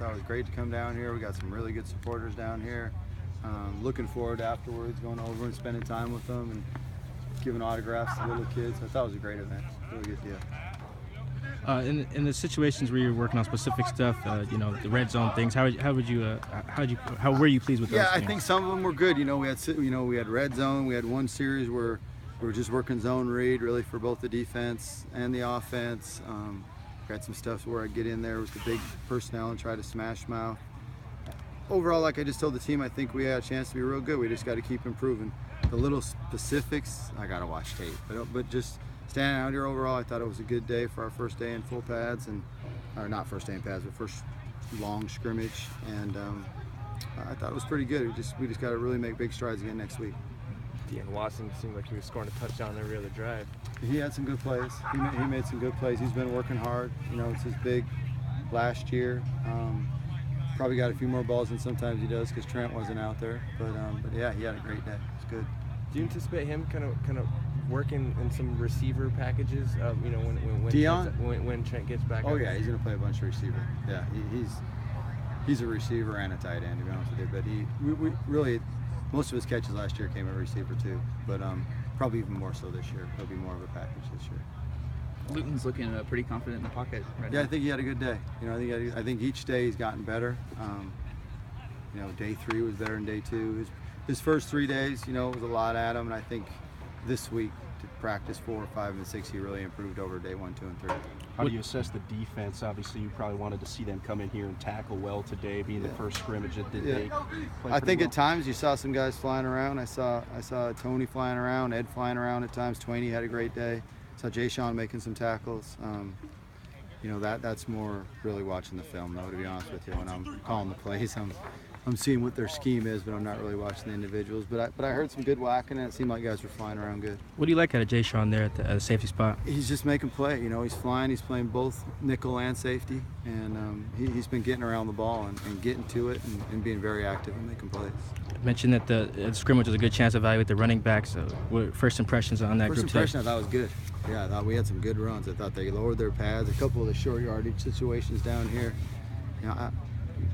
thought it was great to come down here. We got some really good supporters down here. Looking forward to afterwards going over and spending time with them and giving autographs to little kids. I thought it was a great event. Really good deal. In the situations where you're working on specific stuff, the red zone things, how were you pleased with those? Yeah, I think some of them were good. We had red zone. We had one series where we were just working zone read, really for both the defense and the offense. Got some stuff where I get in there with the big personnel and try to smash mouth. Overall, like I just told the team, I think we had a chance to be real good. We just got to keep improving. The little specifics, I got to watch tape. But just standing out here overall, I thought it was a good day for our first day in full pads, or not first day in pads, but first long scrimmage. And I thought it was pretty good. We just got to really make big strides again next week. And Watson seemed like he was scoring a touchdown every other drive. He had some good plays. He made some good plays. He's been working hard. It's his big last year. Probably got a few more balls than sometimes he does because Trent wasn't out there. But yeah, he had a great day. It's good. Do you anticipate him kind of working in some receiver packages? When Trent gets back. Oh yeah, he's gonna play a bunch of receiver. Yeah, he's a receiver and a tight end, to be honest with you. But we really. Most of his catches last year came at receiver too, but probably even more so this year. He'll be more of a package this year. Luton's looking pretty confident in the pocket right now. Yeah, I think he had a good day. I think each day he's gotten better. Day 3 was better than day 2. His first 3 days, it was a lot at him, and I think this week to practice 4, 5, and 6, he really improved over day 1, 2, and 3. How do you assess the defense? Obviously, you probably wanted to see them come in here and tackle well today, being the first scrimmage. I think at times you saw some guys flying around. I saw Tony flying around, Ed flying around at times. Twaney had a great day. Saw Jay Sean making some tackles. That's more really watching the film, though, to be honest with you. When I'm calling the plays, I'm seeing what their scheme is, but I'm not really watching the individuals. But I heard some good whacking, and it seemed like guys were flying around good. What do you like out of Jay Sean there at the safety spot? He's just making play. He's flying. He's playing both nickel and safety, and he's been getting around the ball and getting to it and being very active and making plays. You mentioned that the scrimmage was a good chance to evaluate the running backs. So what first impressions on that group? First impression, I thought was good. Yeah, I thought we had some good runs. I thought they lowered their pads. A couple of the short yardage situations down here.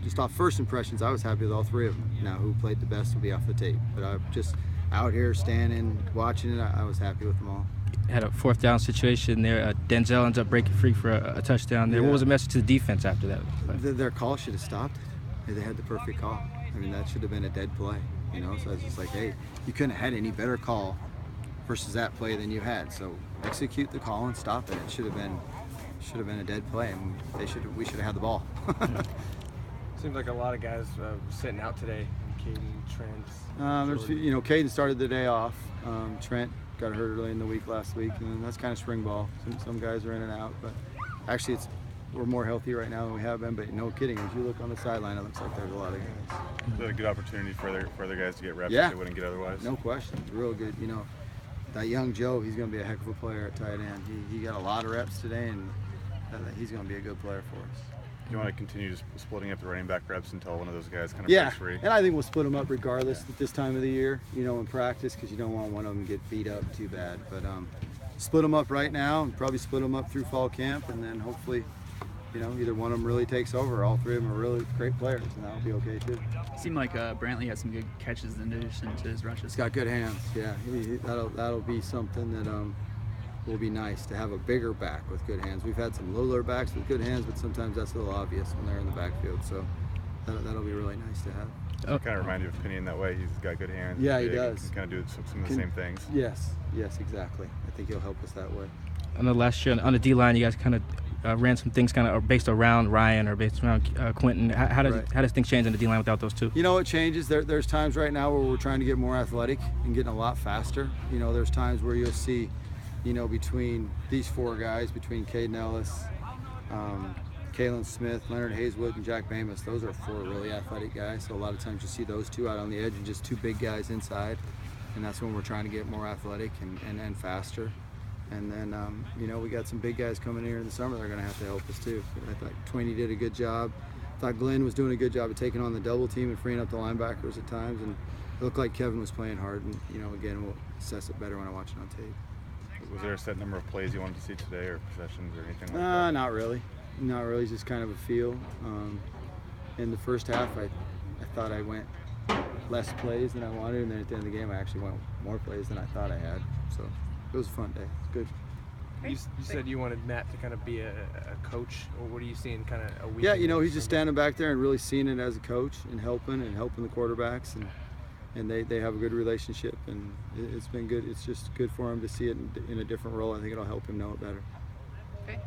Just off first impressions, I was happy with all 3 of them. Now, who played the best will be off the tape. But I just out here standing, watching it, I was happy with them all. Had a 4th down situation there. Denzel ends up breaking free for a touchdown there. Yeah. What was the message to the defense after that? Their call should have stopped it. They had the perfect call. I mean, that should have been a dead play. So I was just like, hey, you couldn't have had any better call versus that play than you had. So execute the call and stop it. It should have been a dead play, and we should have had the ball. Seems like a lot of guys sitting out today. Caden, Trent. Caden started the day off. Trent got hurt early in the week last week, and that's kind of spring ball. Some guys are in and out, but actually we're more healthy right now than we have been. But no kidding, as you look on the sideline, it looks like there's a lot of guys. Is that a good opportunity for other guys to get reps that they wouldn't get otherwise? No question, it's real good. That young Joe, he's going to be a heck of a player at tight end. He got a lot of reps today, and he's going to be a good player for us. You want to continue just splitting up the running back reps until one of those guys kind of breaks free? And I think we'll split them up regardless at this time of the year, in practice, because you don't want one of them to get beat up too bad. But split them up right now, and probably split them up through fall camp, and then hopefully, either one of them really takes over. All 3 of them are really great players, and that'll be okay too. It seemed like Brantley had some good catches in addition to his rushes. He's got good hands. Yeah, that'll be something that will be nice to have a bigger back with good hands. We've had some littler backs with good hands, but sometimes that's a little obvious when they're in the backfield. So that'll be really nice to have. Kind of remind you of Penny in that way. He's got good hands. Yeah, he does. He can kind of do some of the same things. Yes, exactly. I think he'll help us that way. I know last year on the D-line, you guys kind of ran some things kind of based around Ryan or based around Quentin. How does things change on the D-line without those 2? It changes. There's times right now where we're trying to get more athletic and getting a lot faster. There's times where you'll see between these 4 guys, between Caden Ellis, Kalen Smith, Leonard Hayeswood, and Jack Bamus, those are 4 really athletic guys. So a lot of times you see those 2 out on the edge and just 2 big guys inside. And that's when we're trying to get more athletic and faster. And then, we got some big guys coming here in the summer that are going to have to help us too. I thought Twaney did a good job. I thought Glenn was doing a good job of taking on the double team and freeing up the linebackers at times. And it looked like Kevin was playing hard. And, again, we'll assess it better when I watch it on tape. Was there a set number of plays you wanted to see today, or possessions, or anything like that? Not really. Not really. Just kind of a feel. in the first half, I thought I went less plays than I wanted, and then at the end of the game, I actually went more plays than I thought I had. So it was a fun day. It's good. You said you wanted Matt to kind of be a coach, or what are you seeing kind of a week? Yeah, you know, he's just standing back there and really seeing it as a coach and helping the quarterbacks, and they have a good relationship, and it's been good. It's just good for him to see it in a different role. I think it'll help him know it better. Okay.